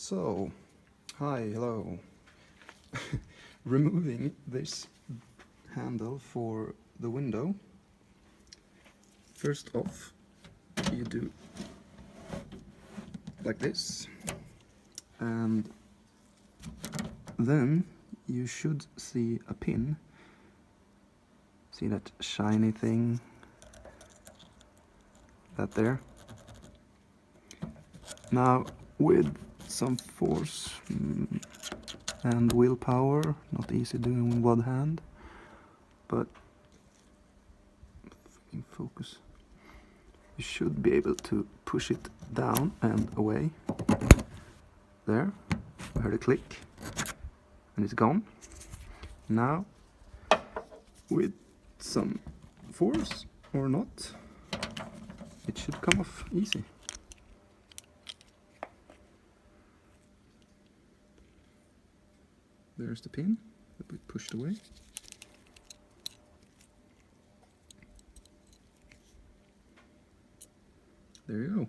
So, hi, hello. Removing this handle for the window. First off, you do like this, and then you should see a pin. See that shiny thing? That there? Now, with some force and willpower, not easy doing with one hand, but focus. You should be able to push it down and away. There, I heard a click, and it's gone. Now, with some force or not, it should come off easy. There's the pin that we pushed away. There you go.